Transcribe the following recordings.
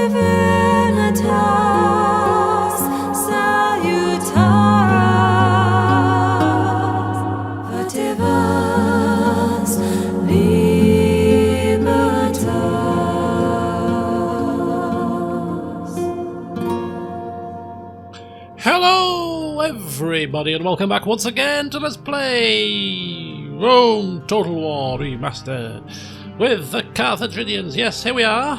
Divinitas salutaras, vativas libertas. Hello everybody and welcome back once again to Let's Play Rome Total War Remastered with the Carthaginians. Yes, here we are,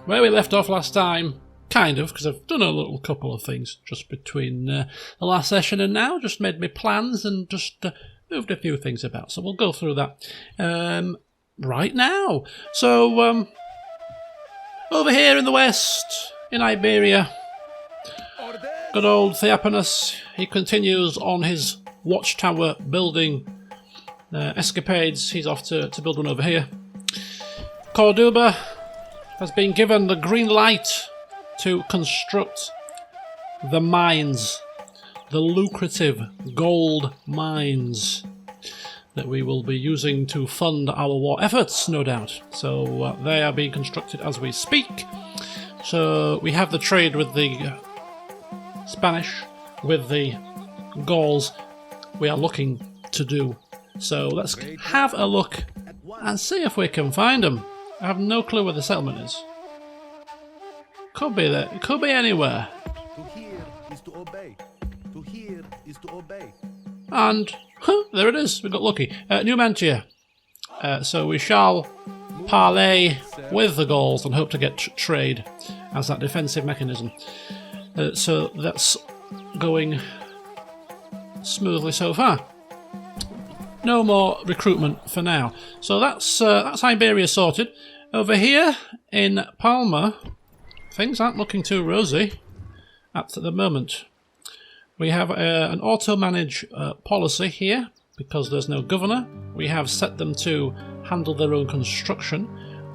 where we left off last time, kind of, because I've done a little couple of things just between the last session and now, just made me plans and just moved a few things about, so we'll go through that right now. So, over here in the west, in Iberia, good old Theopanus, he continues on his watchtower building escapades. He's off to build one over here. Corduba has been given the green light to construct the mines, the lucrative gold mines that we will be using to fund our war efforts, no doubt. So they are being constructed as we speak. So we have the trade with the Spanish, with the Gauls we are looking to do. So let's have a look and see if we can find them. I have no clue where the settlement is. Could be there. It could be anywhere. To hear is to obey. To hear is to obey. And there it is. We got lucky. Numantia. So we shall parley with the Gauls and hope to get trade as that defensive mechanism. So that's going smoothly so far. No more recruitment for now. So that's Iberia sorted. Over here in Palma, things aren't looking too rosy at the moment. We have an auto-manage policy here because there's no governor. We have set them to handle their own construction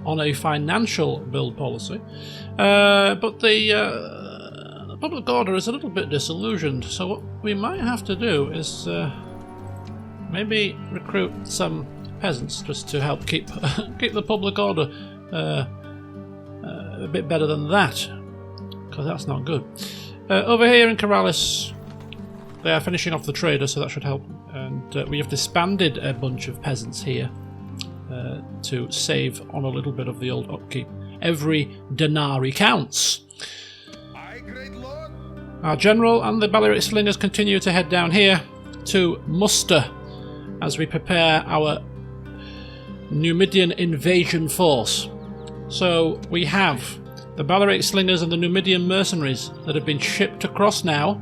on a financial build policy. But the public order is a little bit disillusioned. So what we might have to do is maybe recruit some peasants just to help keep keep the public order a bit better than that, because that's not good. Over here in Corrales, they are finishing off the trader, so that should help. And we have disbanded a bunch of peasants here to save on a little bit of the old upkeep. Every denarii counts. Our general and the Balearic slingers continue to head down here to muster as we prepare our Numidian invasion force. So we have the Balearic slingers and the Numidian mercenaries that have been shipped across now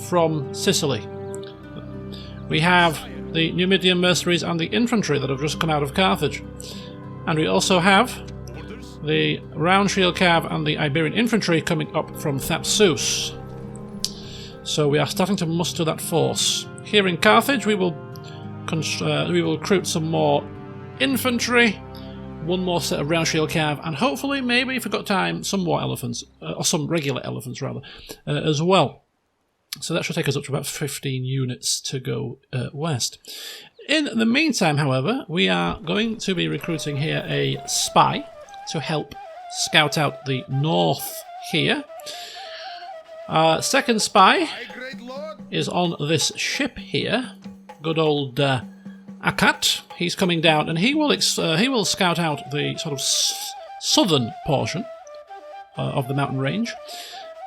from Sicily. We have the Numidian mercenaries and the infantry that have just come out of Carthage. And we also have the Round Shield Cav and the Iberian infantry coming up from Thapsus. So we are starting to muster that force. Here in Carthage we will recruit some more infantry, one more set of Round Shield Cav, and hopefully, maybe if we've got time, some more elephants, or some regular elephants rather, as well. So that should take us up to about 15 units to go west. In the meantime, however, we are going to be recruiting here a spy to help scout out the north here. Our second spy is on this ship here. Good old Akat. He's coming down, and he will scout out the sort of southern portion of the mountain range.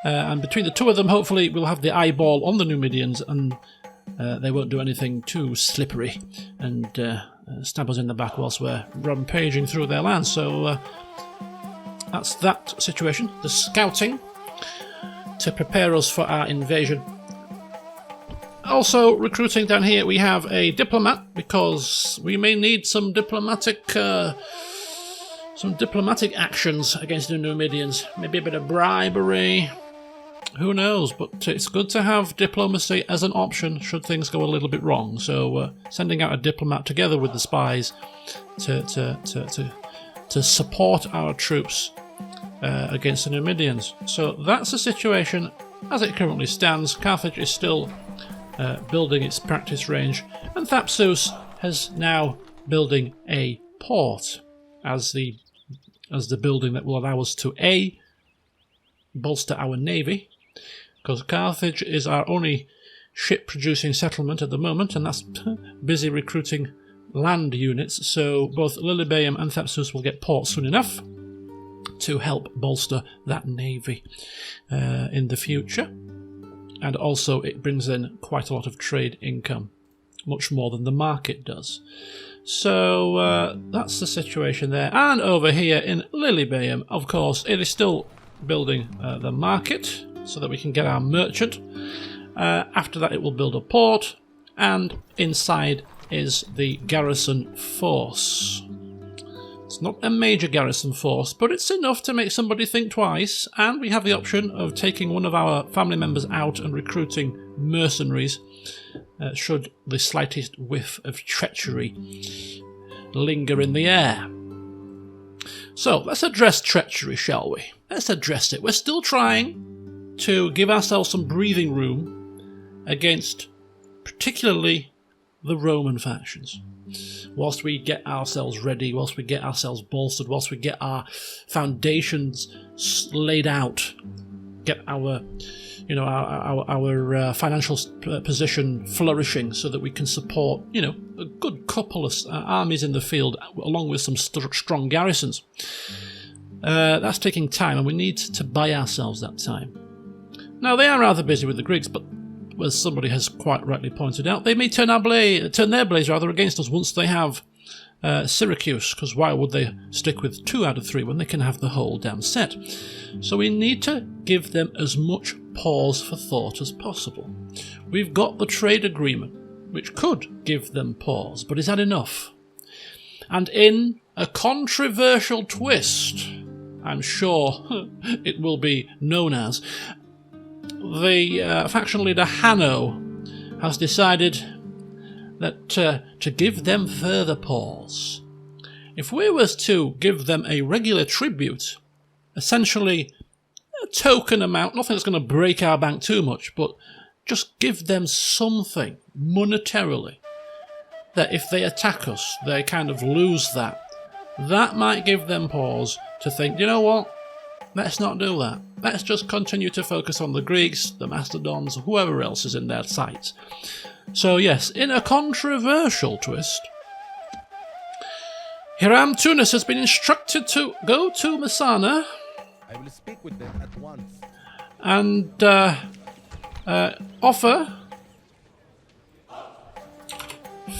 And between the two of them, hopefully, we'll have the eyeball on the Numidians, and they won't do anything too slippery and stab us in the back whilst we're rampaging through their land. So that's that situation. The scouting to prepare us for our invasion. Also recruiting down here, we have a diplomat, because we may need some diplomatic actions against the Numidians. Maybe a bit of bribery. Who knows? But it's good to have diplomacy as an option should things go a little bit wrong. So sending out a diplomat together with the spies to support our troops against the Numidians. So that's the situation as it currently stands. Carthage is still building its practice range, and Thapsus has now building a port as the as the building that will allow us to A, bolster our navy, because Carthage is our only ship-producing settlement at the moment, and that's busy recruiting land units, so both Lilybaeum and Thapsus will get ports soon enough to help bolster that navy in the future. And also it brings in quite a lot of trade income, much more than the market does. So that's the situation there. And over here in Lilybaeum, of course, it is still building the market so that we can get our merchant. After that it will build a port, and inside is the garrison force. It's not a major garrison force, but it's enough to make somebody think twice, and we have the option of taking one of our family members out and recruiting mercenaries should the slightest whiff of treachery linger in the air. So let's address treachery, shall we? Let's address it. We're still trying to give ourselves some breathing room against particularly the Roman factions. Whilst we get ourselves ready, whilst we get ourselves bolstered, whilst we get our foundations laid out, get our financial position flourishing so that we can support, a good couple of armies in the field along with some strong garrisons. That's taking time, and we need to buy ourselves that time. Now, they are rather busy with the Greeks, but as somebody has quite rightly pointed out, they may turn their blades against us once they have Syracuse, because why would they stick with 2 out of 3 when they can have the whole damn set? So we need to give them as much pause for thought as possible. We've got the trade agreement, which could give them pause, but is that enough? And in a controversial twist, I'm sure it will be known as, the faction leader Hanno has decided that to give them further pause. If we was to give them a regular tribute, essentially a token amount, nothing that's going to break our bank too much, but just give them something monetarily, that if they attack us, they kind of lose that. That might give them pause to think, you know what? Let's not do that. Let's just continue to focus on the Greeks, the Mastodons, whoever else is in their sights. So yes, in a controversial twist, Hiram Tunis has been instructed to go to Messana I will speak with them at once. and offer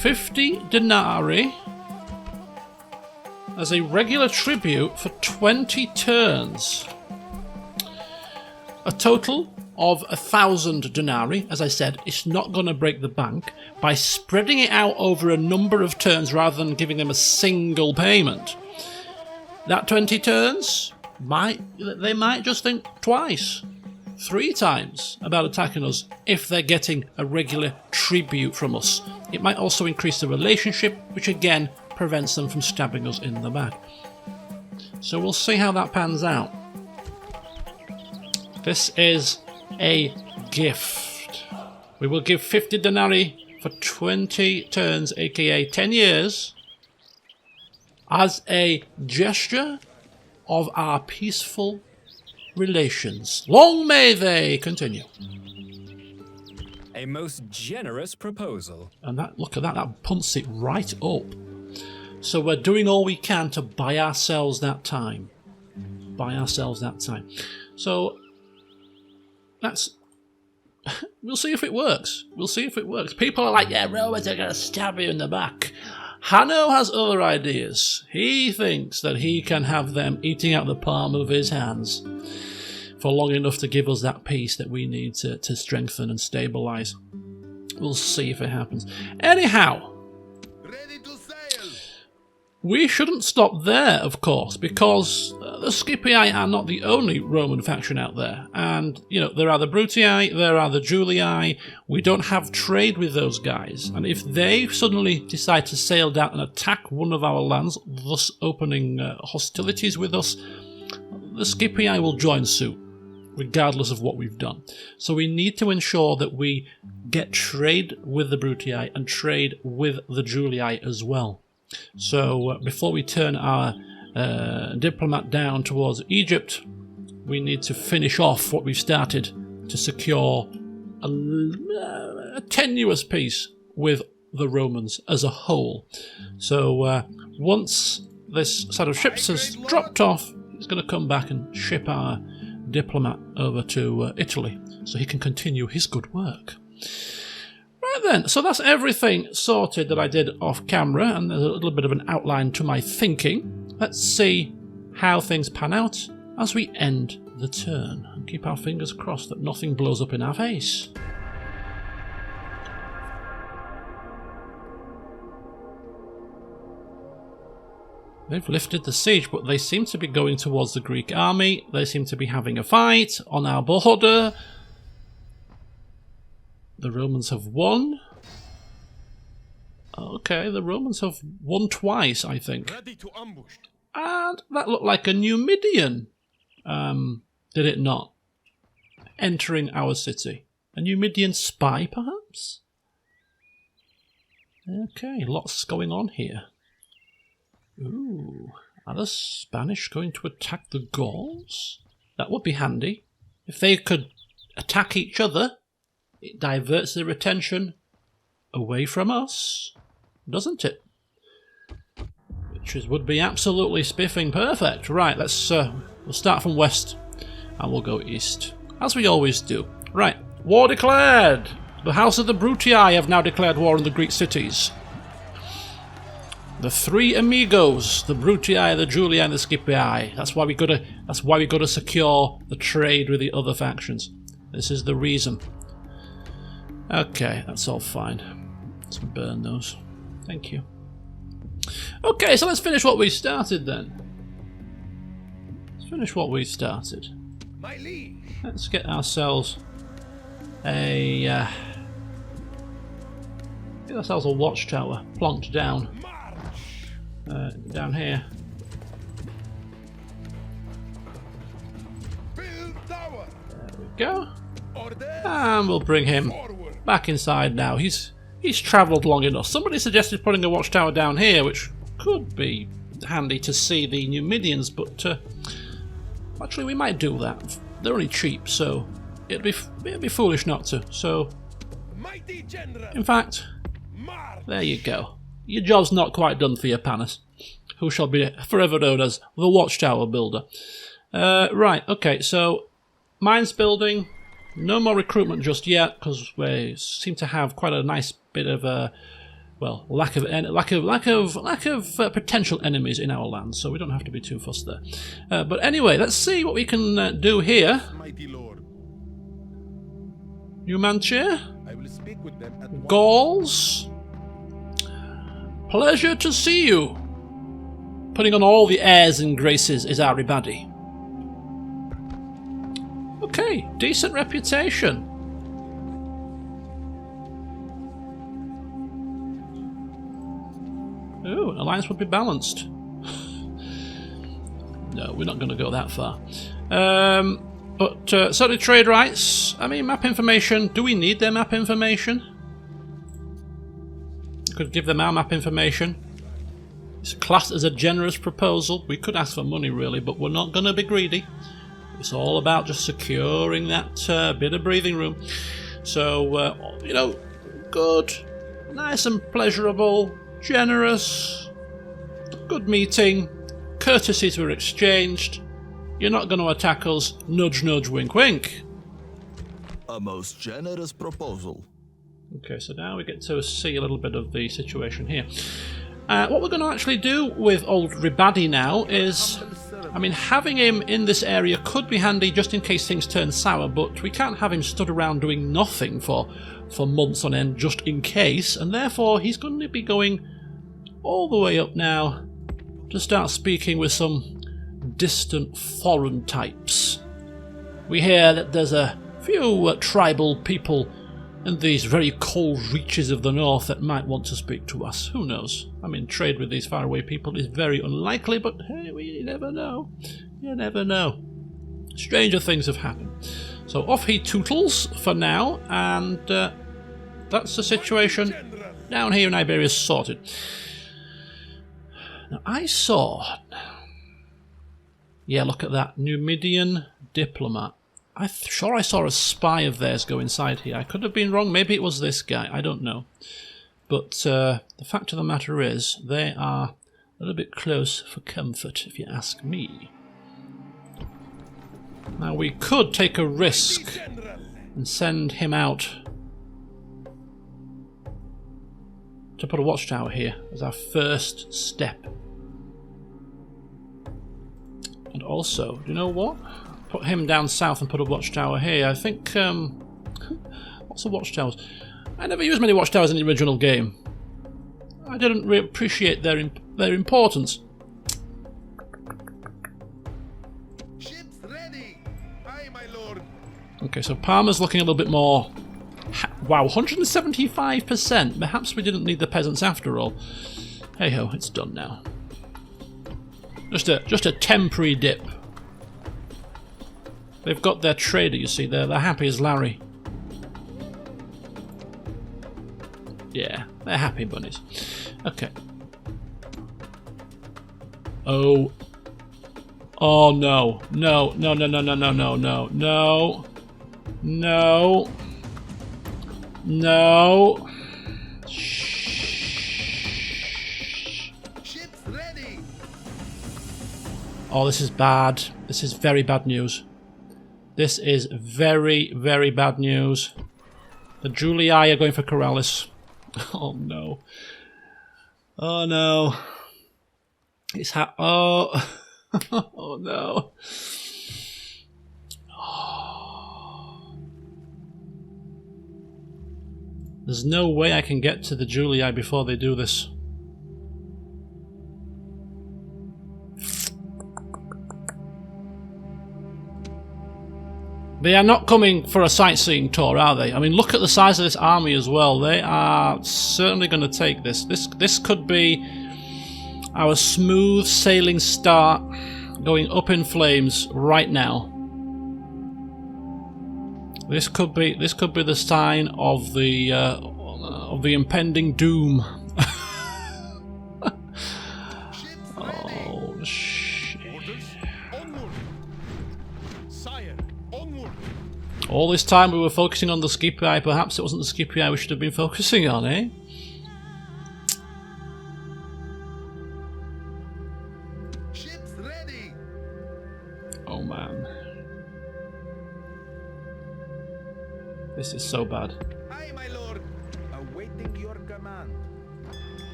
50 denarii as a regular tribute for 20 turns. A total of 1,000 denarii. As I said, it's not going to break the bank. By spreading it out over a number of turns rather than giving them a single payment, that 20 turns, they might just think twice, 3 times about attacking us if they're getting a regular tribute from us. It might also increase the relationship, which again prevents them from stabbing us in the back. So we'll see how that pans out. This is a gift. We will give 50 denarii for 20 turns, aka 10 years, as a gesture of our peaceful relations. Long may they continue. A most generous proposal. And look at that punts it right up. So we're doing all we can to buy ourselves that time. So we'll see if it works. People are like, yeah, Romans are going to stab you in the back. Hanno has other ideas. He thinks that he can have them eating out the palm of his hands for long enough to give us that peace that we need to strengthen and stabilise. We'll see if it happens. Anyhow, Ready to sail! we shouldn't stop there, of course, because the Scipii are not the only Roman faction out there. And, there are the Brutii, there are the Julii. We don't have trade with those guys. And if they suddenly decide to sail down and attack one of our lands, thus opening hostilities with us, the Scipii will join suit, regardless of what we've done. So we need to ensure that we get trade with the Brutii and trade with the Julii as well. So before we turn our diplomat down towards Egypt, we need to finish off what we've started to secure a tenuous peace with the Romans as a whole. So once this set of ships has dropped off, he's going to come back and ship our diplomat over to Italy so he can continue his good work. Right then, so that's everything sorted that I did off camera, and there's a little bit of an outline to my thinking. Let's see how things pan out as we end the turn, and keep our fingers crossed that nothing blows up in our face. They've lifted the siege, but they seem to be going towards the Greek army. They seem to be having a fight on our border. The Romans have won. Okay, the Romans have won twice, I think. Ready to ambush. And that looked like a Numidian, did it not? Entering our city. A Numidian spy, perhaps? Okay, lots going on here. Ooh, are the Spanish going to attack the Gauls? That would be handy. If they could attack each other, it diverts their attention away from us, doesn't it? Which would be absolutely spiffing perfect. Right, let's we'll start from west and we'll go east, as we always do. Right, war declared. The House of the Brutii have now declared war on the Greek cities. The three amigos, the Brutii, the Julii, and the Scipii. That's why we gotta secure the trade with the other factions. This is the reason. Okay, that's all fine. Let's burn those. Thank you. Okay, so let's finish what we started then. Let's finish what we started. My liege. Let's get ourselves a get ourselves a watchtower plonked down. Down here. Build tower. There we go. Order. And we'll bring him Forward. back inside now. He's travelled long enough. Somebody suggested putting a watchtower down here, which could be handy to see the Numidians, but actually we might do that. They're only cheap, so it'd be foolish not to. So, Mighty general. in fact, March. there you go. Your job's not quite done for you, Panis, who shall be forever known as the Watchtower Builder. Right, okay, so mines building. No more recruitment just yet, because we seem to have quite a nice bit of well, lack of potential enemies in our land, so we don't have to be too fussed there. But anyway, let's see what we can do here. Mighty lord. Numantia, I will speak with them at once. Gauls. Pleasure to see you. Putting on all the airs and graces is our Ribadi. Okay, decent reputation. Oh, an alliance would be balanced. No, we're not going to go that far. But certainly trade rights. I mean, map information. Do we need their map information? Could give them our map information. It's classed as a generous proposal. We could ask for money really, but we're not going to be greedy. It's all about just securing that bit of breathing room. So, you know, good, nice and pleasurable, generous, good meeting, courtesies were exchanged. You're not going to attack us, nudge nudge, wink wink. A most generous proposal. Okay, so now we get to see a little bit of the situation here. What we're going to actually do with old Ribadi now is, I mean, having him in this area could be handy just in case things turn sour, but we can't have him stood around doing nothing for months on end just in case, and therefore he's going to be going all the way up now to start speaking with some distant foreign types. We hear that there's a few tribal people in these very cold reaches of the north that might want to speak to us. Who knows? I mean, trade with these faraway people is very unlikely, but hey, we never know. You never know. Stranger things have happened. So off he tootles for now, and that's the situation down here in Iberia sorted. Now I saw Yeah, look at that. Numidian diplomat. I'm sure I saw a spy of theirs go inside here. I could have been wrong. Maybe it was this guy. I don't know. But the fact of the matter is, they are a little bit close for comfort, if you ask me. Now, we could take a risk and send him out to put a watchtower here as our first step. And also, do you know what? Put him down south and put a watchtower here. I think, what's the watchtowers? I never used many watchtowers in the original game. I didn't really appreciate their importance. Ships ready. Aye, my lord. Okay, so Parma's looking a little bit more... Wow, 175%. Perhaps we didn't need the peasants after all. Hey ho, it's done now. Just a temporary dip. They've got their trader, you see. They're happy as Larry. Yeah, they're happy bunnies. Okay. Oh. Oh no. No, no, no, no, no, no, no, no, no. No. No. Ships ready. Oh, this is bad. This is very bad news. This is very, very bad news. The Julii are going for Corrales. Oh no. Oh no. It's oh. Oh no. Oh. There's no way I can get to the Julii before they do this. They are not coming for a sightseeing tour, are they? I mean, look at the size of this army as well. They are certainly going to take this. This could be our smooth sailing start, going up in flames right now. This could be the sign of the impending doom. Oh shit! Onward. Sire, onward. All this time we were focusing on the Scipii. Perhaps it wasn't the Scipii we should have been focusing on, eh? Ships ready. Oh man. This is so bad. Aye, my lord. Awaiting your command.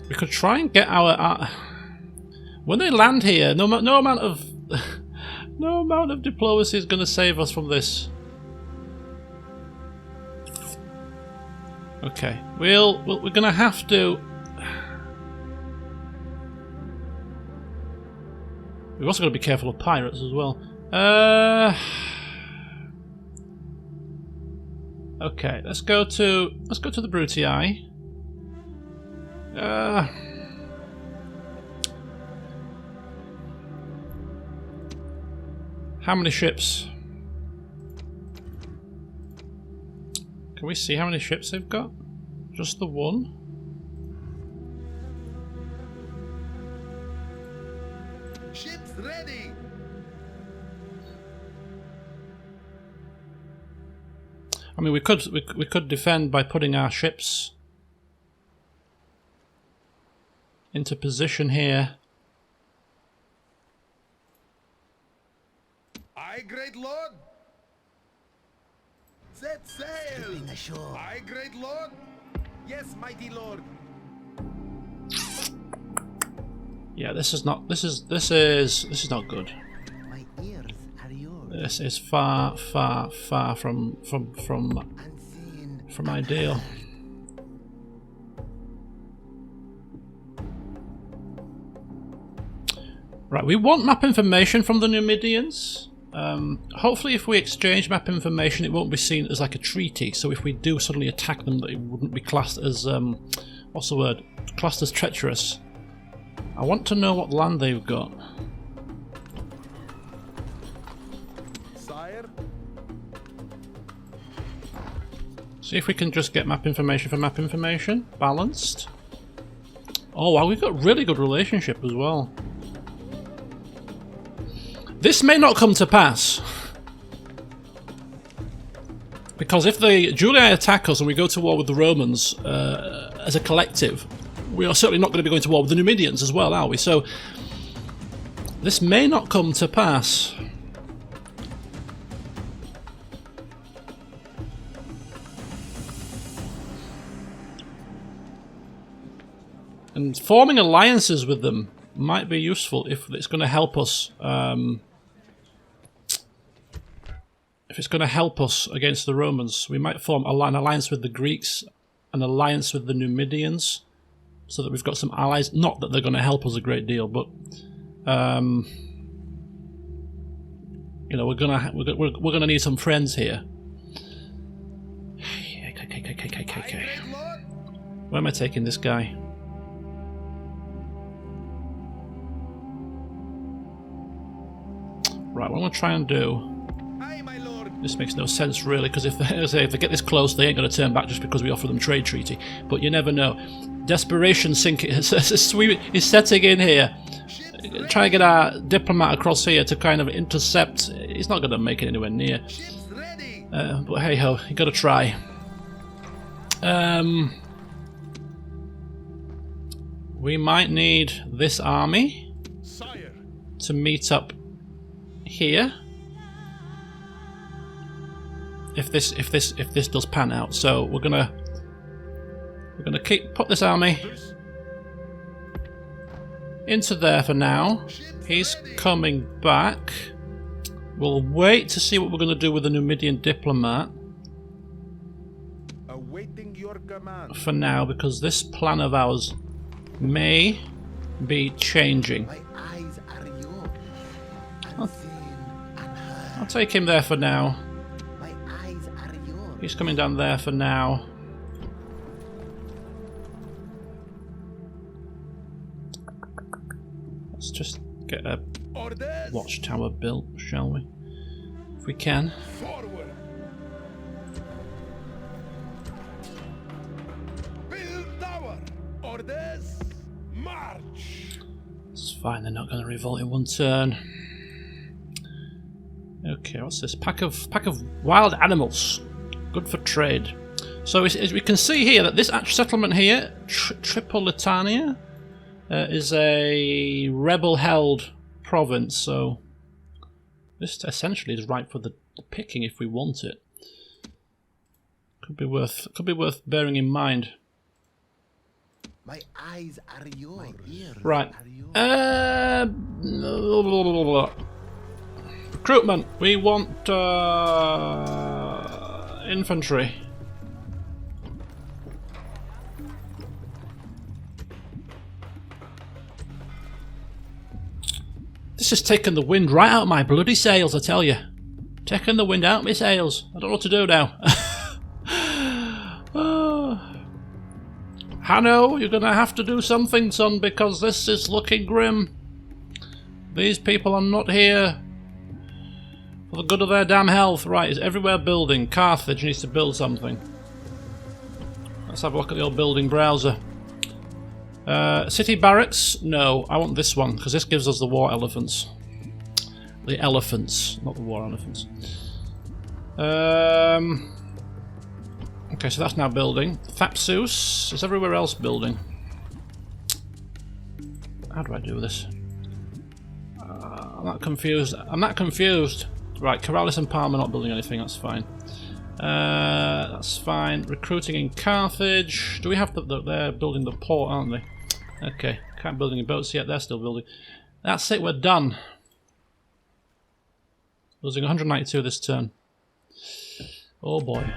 We could try and get our... when they land here, no amount of... no amount of diplomacy is going to save us from this. Okay, we're going to have to... We've also got to be careful of pirates as well. Okay, let's go to the Brutii. How many ships? Can we see how many ships they've got? Just the one? Ships ready. I mean, we could defend by putting our ships into position here. Aye, great lord. Set sail. Aye, great lord. Yes, mighty lord. Yeah, this is not good. My ears are yours. This is far from Unseen. ideal. Right, we want map information from the Numidians. Hopefully if we exchange map information it won't be seen as like a treaty, so if we do suddenly attack them it wouldn't be classed as, what's the word? Classed as treacherous. I want to know what land they've got. Sire. See if we can just get map information for map information. Balanced. Oh wow, we've got really good relationship as well. This may not come to pass. Because if the Julii attack us and we go to war with the Romans as a collective, we are certainly not going to be going to war with the Numidians as well, are we? So this may not come to pass. And forming alliances with them might be useful if it's going to help us. If it's going to help us against the Romans, we might form an alliance with the Greeks, an alliance with the Numidians, so that we've got some allies. Not that they're going to help us a great deal, but you know, we're gonna need some friends here. Okay. Where am I taking this guy? Right, what I'm gonna try and do. This makes no sense really, because if they get this close, they ain't going to turn back just because we offer them trade treaty. But you never know. Desperation sinking is setting in here. Try to get our diplomat across here to kind of intercept. He's not going to make it anywhere near. But hey ho, you got to try. We might need this army to meet up here. If this does pan out, so we're gonna put this army into there for now. He's coming back. We'll wait to see what we're gonna do with the Numidian diplomat Awaiting your command. for now, because this plan of ours may be changing. My eyes are yours. Unseen and heard. I'll take him there for now. My eyes are yours. He's coming down there for now. Let's just get a Orders. watchtower built, shall we? If we can. Forward. Build tower. Orders. March. It's fine, they're not going to revolt in one turn. Okay, what's this? Pack of wild animals. Good for trade. So as we can see here that this actual settlement here, Tripolitania, is a rebel-held province. So this essentially is ripe for the picking if we want it. Could be worth bearing in mind. My eyes are yours. My ears Right. are yours. Recruitment. We want infantry. This has taken the wind right out of my bloody sails, I tell you. Taking the wind out of my sails. I don't know what to do now. Hanno, you're going to have to do something, son, because this is looking grim. These people are not here for the good of their damn health. Right, is everywhere building? Carthage needs to build something. Let's have a look at the old building browser. City barracks? No, I want this one, because this gives us the war elephants. The elephants, not the war elephants. Okay, so that's now building. Thapsus is everywhere else building. How do I do this? I'm not confused. I'm not confused. Right, Corrales and Parma not building anything. That's fine. That's fine. Recruiting in Carthage. Do we have they're building the port, aren't they? Okay, can't build any boats yet. They're still building. That's it. We're done. Losing 192 this turn. Oh boy.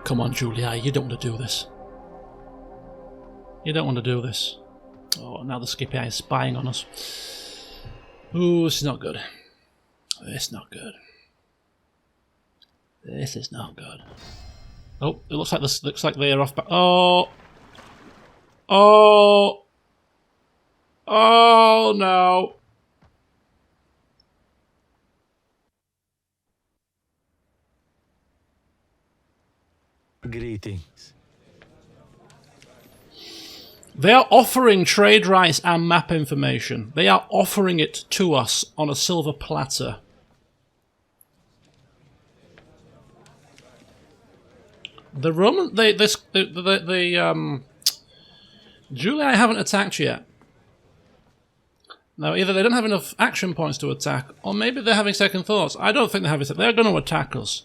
Come on, Julii, you don't want to do this. You don't want to do this. Oh, now the Scipii is spying on us. Ooh, this is not good. This is not good. This is not good. Oh, it looks like they are off back. Oh! Oh! Oh no! Greetings. They are offering trade rights and map information. They are offering it to us on a silver platter. The Roman, Julii haven't attacked yet. Now, either they don't have enough action points to attack, or maybe they're having second thoughts. I don't think they're having. They're going to attack us.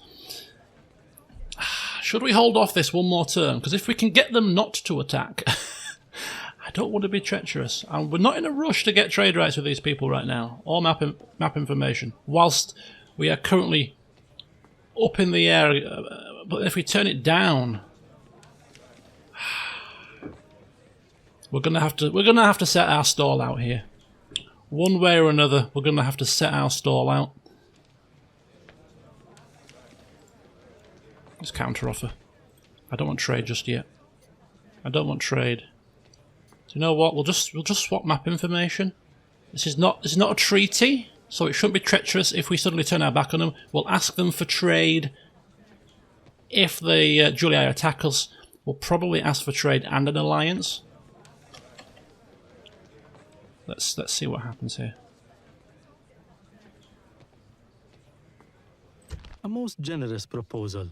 Should we hold off this one more turn? Because if we can get them not to attack, I don't want to be treacherous. And we're not in a rush to get trade rights with these people right now, or map information, whilst we are currently up in the air. But if we turn it down, we're gonna have to set our stall out here. One way or another, we're gonna have to set our stall out. Let's counter offer. I don't want trade just yet. I don't want trade. Do you know what? We'll just swap map information. This is not a treaty, so it shouldn't be treacherous if we suddenly turn our back on them. We'll ask them for trade. If the Julii attack us, we'll probably ask for trade and an alliance. Let's see what happens here. A most generous proposal.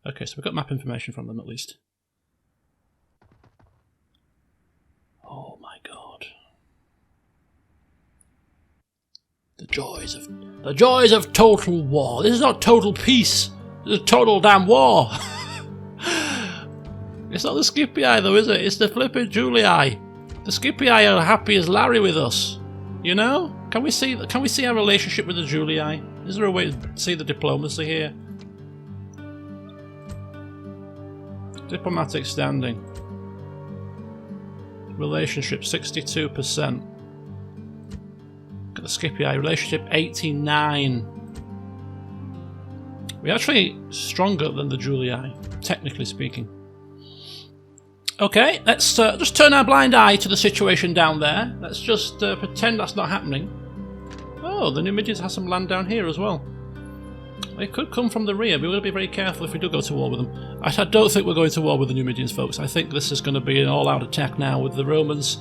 Okay, so we've got map information from them at least. Oh my god. The joys of total war. This is not total peace. This is total damn war. It's not the Scipii though, is it? It's the flipping Julii. The Scipii are happy as Larry with us. You know? Can we see our relationship with the Julii? Is there a way to see the diplomacy here? Diplomatic standing. Relationship 62%. Look at the Scipii. Relationship 89. We're actually stronger than the Julii, technically speaking. Okay, let's just turn our blind eye to the situation down there. Let's just pretend that's not happening. Oh, the Numidians have some land down here as well. They could come from the rear, but we've got to be very careful if we do go to war with them. I don't think we're going to war with the Numidians, folks. I think this is going to be an all-out attack now with the Romans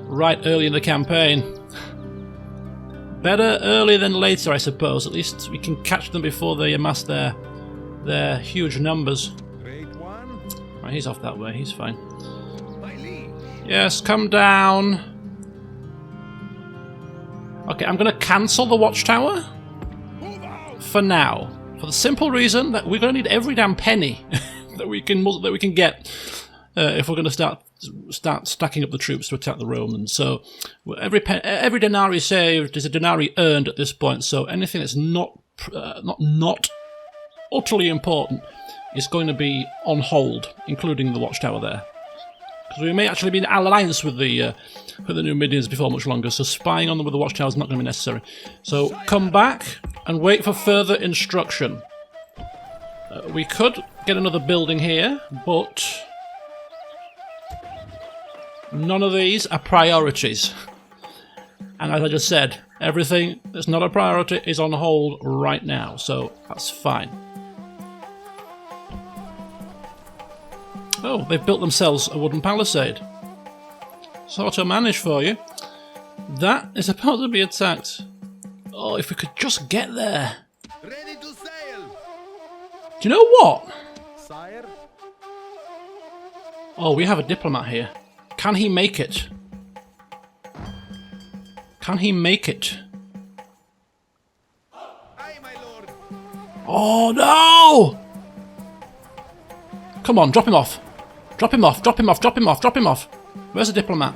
right early in the campaign. Better early than later, I suppose. At least we can catch them before they amass their huge numbers. Right, he's off that way. He's fine. Yes, come down. Okay, I'm going to cancel the watchtower for now, for the simple reason that we're going to need every damn penny that we can get if we're going to start stacking up the troops to attack the Romans. So every denarii saved is a denarii earned at this point. So anything that's not utterly important is going to be on hold, including the watchtower there, because we may actually be in alliance with the Numidians before much longer. So spying on them with the watchtower is not going to be necessary. So come back and wait for further instruction. We could get another building here, but none of these are priorities. And as I just said, everything that's not a priority is on hold right now, so that's fine. Oh, they've built themselves a wooden palisade. Sort of managed for you. That is about to be attacked. Oh, if we could just get there. Ready to sail. Do you know what? Sire. Oh, we have a diplomat here. Can he make it? Can he make it? Aye, my lord. Oh no! Come on, drop him off. Drop him off, drop him off, drop him off, drop him off. Where's the diplomat?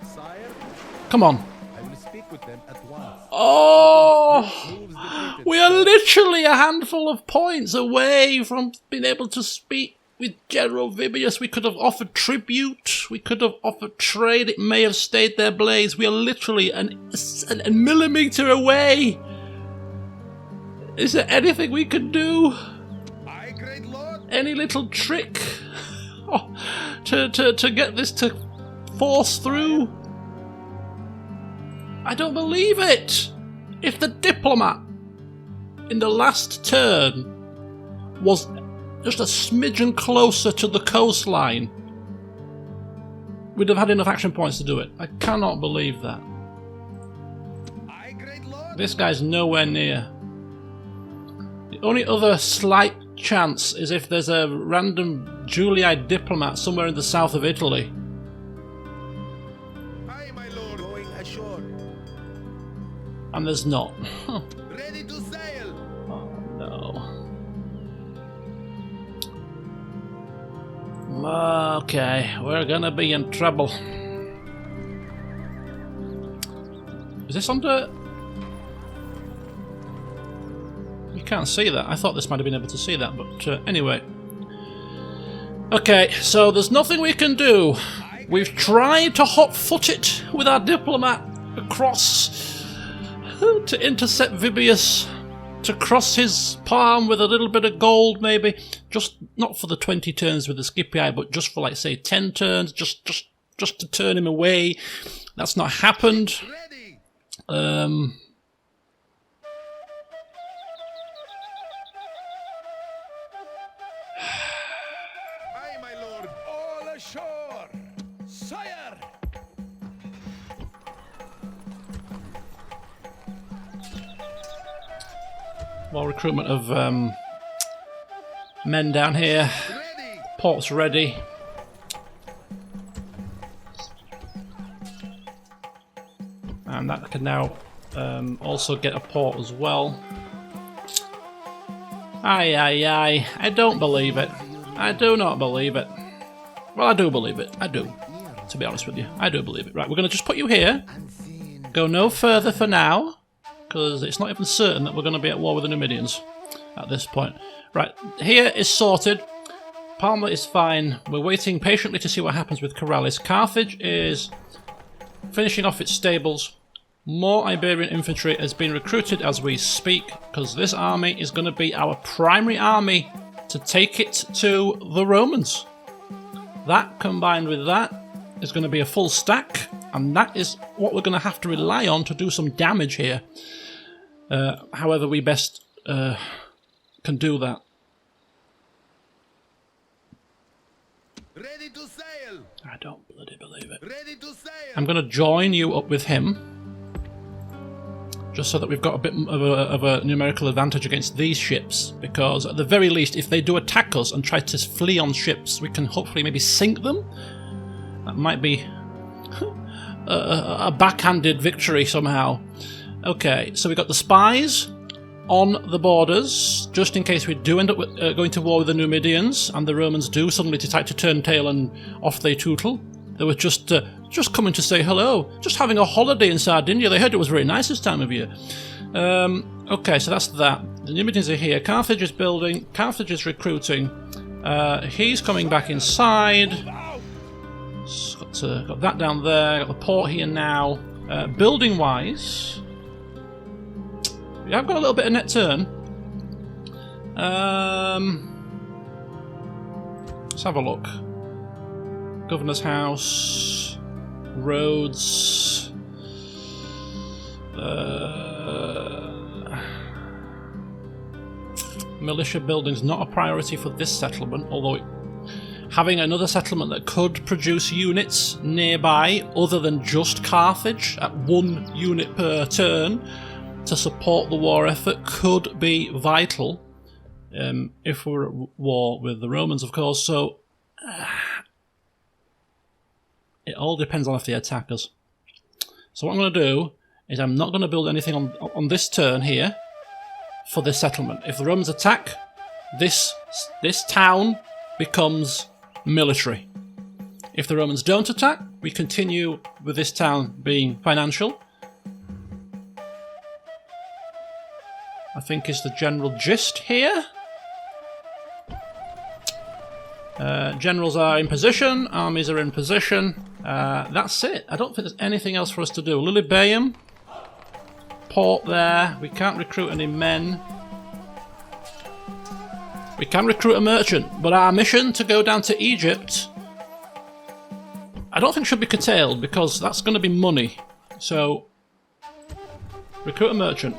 Sire, Come on. I will speak with them at once. Oh! We are literally a handful of points away from being able to speak with General Vibius. We could have offered tribute. We could have offered trade. It may have stayed their blades. We are literally a millimetre away. Is there anything we could do? Aye, great lord. Any little trick to get this to force through? I don't believe it. If the diplomat in the last turn was just a smidgen closer to the coastline, we'd have had enough action points to do it. I cannot believe that. Aye, great lord. This guy's nowhere near. The only other slight chance is if there's a random Juliite diplomat somewhere in the south of Italy. Aye, my lord. Going ashore. And there's not. Ready to sail. Oh no. Okay, we're gonna be in trouble. Is this under... You can't see that. I thought this might have been able to see that, but anyway. Okay, so there's nothing we can do. We've tried to hot-foot it with our diplomat across to intercept Vibius, to cross his palm with a little bit of gold, maybe. Just not for the 20 turns with the Scipii, but just for, like, say, 10 turns, just to turn him away. That's not happened. Ready. Aye, my lord. All ashore. Sire. More recruitment of men down here. Ready. Port's ready. And that can now also get a port as well. Aye, aye, aye. I don't believe it. I do not believe it. Well, I do believe it. I do. To be honest with you. I do believe it. Right, we're going to just put you here. Go no further for now. Because it's not even certain that we're going to be at war with the Numidians at this point. Right, here is sorted. Palma is fine. We're waiting patiently to see what happens with Corralis. Carthage is finishing off its stables. More Iberian infantry has been recruited as we speak, because this army is going to be our primary army to take it to the Romans. That combined with that is going to be a full stack, and that is what we're going to have to rely on to do some damage here. However we best can do that. Ready to sail. I don't bloody believe it. Ready to sail. I'm going to join you up with him, just so that we've got a bit of a numerical advantage against these ships, because at the very least, if they do attack us and try to flee on ships, we can hopefully maybe sink them. That might be a backhanded victory somehow. Okay, so we've got the spies on the borders, just in case we do end up going to war with the Numidians, and the Romans do suddenly decide to turn tail and off they tootle. They were just coming to say hello, just having a holiday in Sardinia. They heard it was very nice this time of year. Okay, so that's that. The Numidians are here. Carthage is building. Carthage is recruiting. He's coming back inside. Got that down there. Got the port here now. Building-wise, yeah, I've got a little bit of net turn. Let's have a look. Governor's house, roads, militia buildings not a priority for this settlement, although having another settlement that could produce units nearby other than just Carthage at 1 unit per turn to support the war effort could be vital if we're at war with the Romans, of course. So it all depends on if they attack us. So what I'm going to do is I'm not going to build anything on this turn here for this settlement. If the Romans attack, this town becomes military. If the Romans don't attack, we continue with this town being financial. I think is the general gist here. Generals are in position, armies are in position. That's it. I don't think there's anything else for us to do. Lilybaeum, port there. We can't recruit any men. We can recruit a merchant, but our mission to go down to Egypt, I don't think should be curtailed, because that's going to be money. So, recruit a merchant.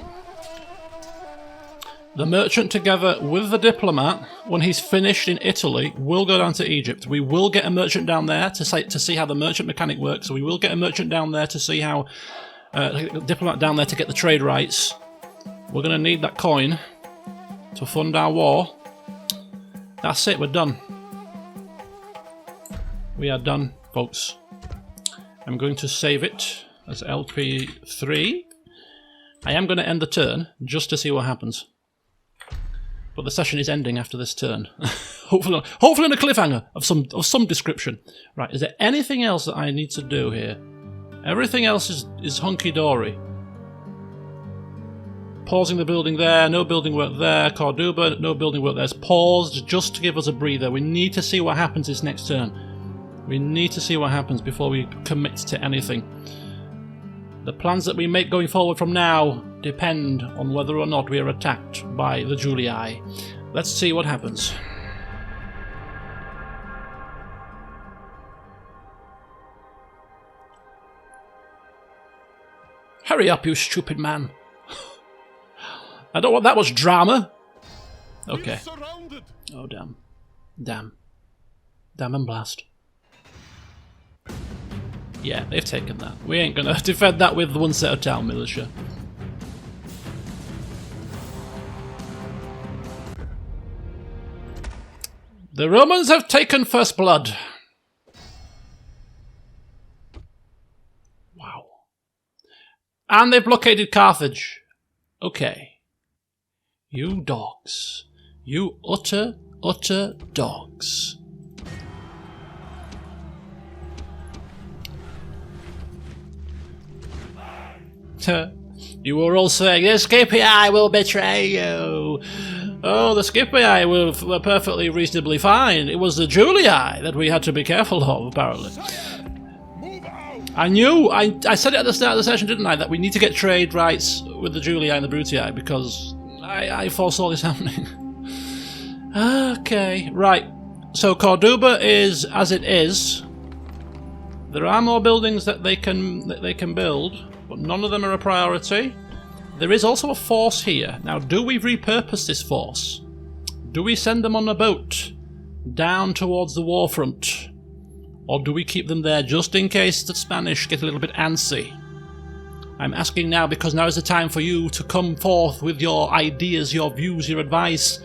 The merchant, together with the diplomat, when he's finished in Italy, will go down to Egypt. We will get a merchant down there to see how the merchant mechanic works. So we will get a merchant down there to see how a diplomat down there to get the trade rights. We're going to need that coin to fund our war. That's it. We're done. We are done, folks. I'm going to save it as LP3. I am going to end the turn just to see what happens. But the session is ending after this turn. hopefully on a cliffhanger of some description. Right, is there anything else that I need to do here? Everything else is hunky-dory. Pausing the building there, no building work there. Corduba, no building work there. It's paused just to give us a breather. We need to see what happens this next turn. We need to see what happens before we commit to anything. The plans that we make going forward from now depend on whether or not we are attacked by the Julii. Let's see what happens. Hurry up, you stupid man. I don't want that much drama. Okay. Oh, damn. Damn. Damn and blast. Yeah, they've taken that. We ain't gonna defend that with one set of town militia. The Romans have taken first blood. Wow. And they've blockaded Carthage. Okay. You dogs. You utter dogs. You were all saying, the Scipii will betray you. Oh, the Scipii were perfectly reasonably fine. It was the Julii that we had to be careful of, apparently. I knew, I said it at the start of the session, didn't I, that we need to get trade rights with the Julii and the Brutii, because I foresaw this happening. Okay, right. So Corduba is as it is. There are more buildings that they can build, but none of them are a priority. There is also a force here. Now, do we repurpose this force? Do we send them on a boat down towards the war front? Or do we keep them there just in case the Spanish get a little bit antsy? I'm asking now because now is the time for you to come forth with your ideas, your views, your advice,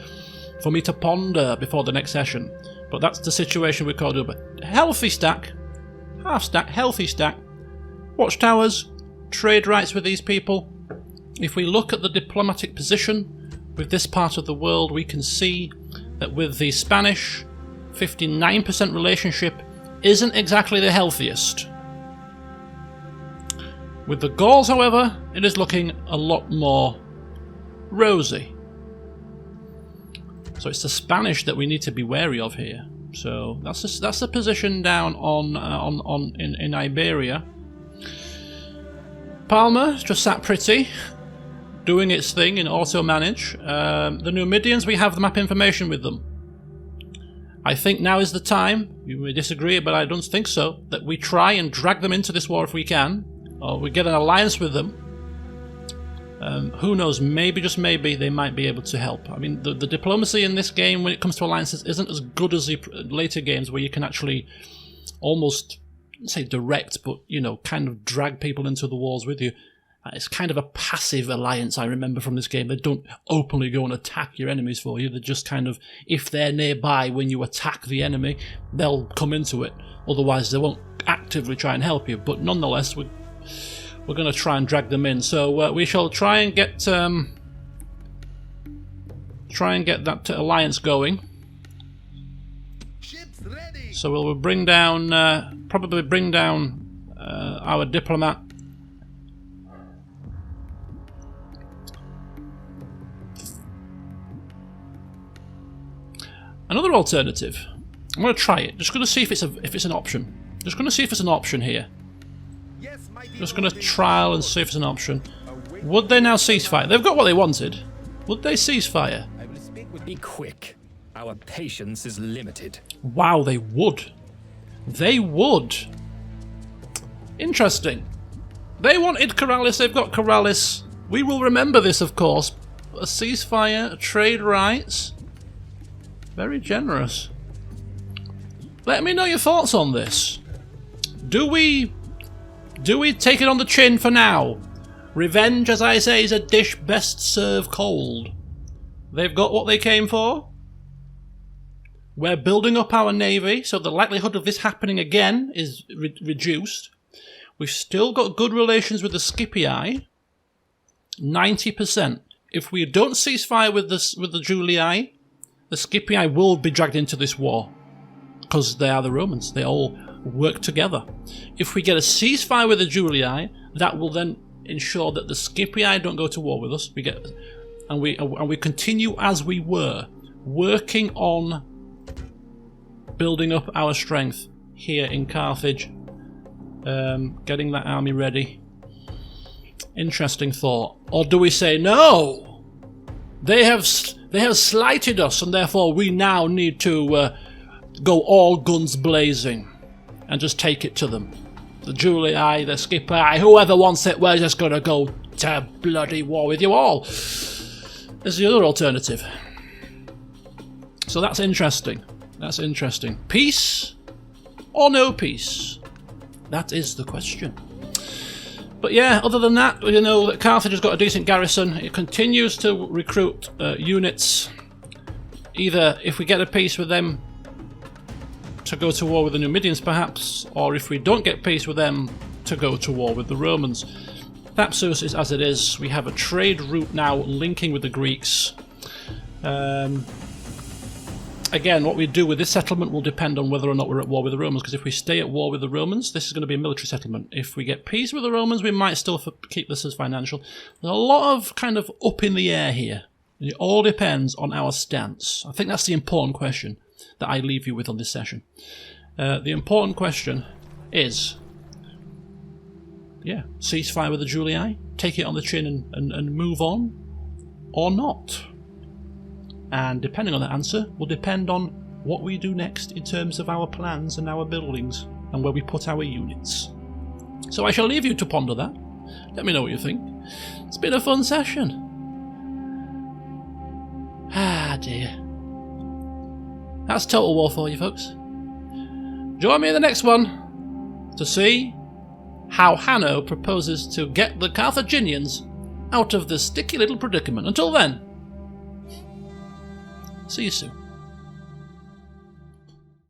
for me to ponder before the next session. But that's the situation with Corduba. Healthy stack. Half stack, healthy stack. Watchtowers. Trade rights with these people. If we look at the diplomatic position with this part of the world, we can see that with the Spanish, 59% relationship isn't exactly the healthiest. With the Gauls, however, it is looking a lot more rosy. So it's the Spanish that we need to be wary of here. So that's the position down in Iberia. Palma just sat pretty, doing its thing in auto-manage. The Numidians, we have the map information with them. I think now is the time, you may disagree, but I don't think so, that we try and drag them into this war if we can, or we get an alliance with them. Who knows, maybe, just maybe, they might be able to help. I mean, the diplomacy in this game when it comes to alliances isn't as good as the later games where you can actually almost, say direct, but, you know, kind of drag people into the wars with you. It's kind of a passive alliance, I remember from this game. They don't openly go and attack your enemies for you. They're just kind of, if they're nearby when you attack the enemy, they'll come into it. Otherwise, they won't actively try and help you. But nonetheless, we're going to try and drag them in. So we shall try and get that alliance going. Ships ready. So we'll bring down, probably bring down our diplomat. Another alternative. I'm going to try it. Just going to see if it's an option. Just going to see if it's an option here. Yes, mighty Just going to lord. trial and see if it's an option. Would they now cease fire? They've got what they wanted. Would they cease fire? I will speak with. Be quick. Our patience is limited. Wow, they would. They would. Interesting. They wanted Corrales. They've got Corrales. We will remember this, of course. a ceasefire, trade rights. Very generous. Let me know your thoughts on this. Do we take it on the chin for now? Revenge, as I say, is a dish best served cold. They've got what they came for. We're building up our navy, so the likelihood of this happening again is reduced. We've still got good relations with the Scipii. 90%. If we don't ceasefire with the Julii, the Scipii will be dragged into this war. Because they are the Romans. They all work together. If we get a ceasefire with the Julii, that will then ensure that the Scipii don't go to war with us. We continue as we were, working on building up our strength here in Carthage, getting that army ready. Interesting thought. Or do we say no? They have slighted us, and therefore we now need to go all guns blazing and just take it to them. The Julii, the Scipii, whoever wants it, we're just going to go to bloody war with you all. There's the other alternative. So that's interesting. That's interesting. Peace or no peace? That is the question. But yeah, other than that, you know that Carthage has got a decent garrison. It continues to recruit units. Either if we get a peace with them to go to war with the Numidians perhaps, or if we don't get peace with them to go to war with the Romans. Thapsus is as it is. We have a trade route now linking with the Greeks. Again, what we do with this settlement will depend on whether or not we're at war with the Romans, because if we stay at war with the Romans, this is going to be a military settlement. If we get peace with the Romans, we might still keep this as financial. There's a lot of kind of up in the air here. It all depends on our stance. I think that's the important question that I leave you with on this session. The important question is, yeah, ceasefire with the Julii, take it on the chin and move on, or not? And depending on the answer will depend on what we do next in terms of our plans and our buildings and where we put our units. So I shall leave you to ponder that. Let me know what you think. It's been a fun session. Ah dear. That's Total War for you folks. Join me in the next one to see how Hanno proposes to get the Carthaginians out of this sticky little predicament. Until then, see you soon.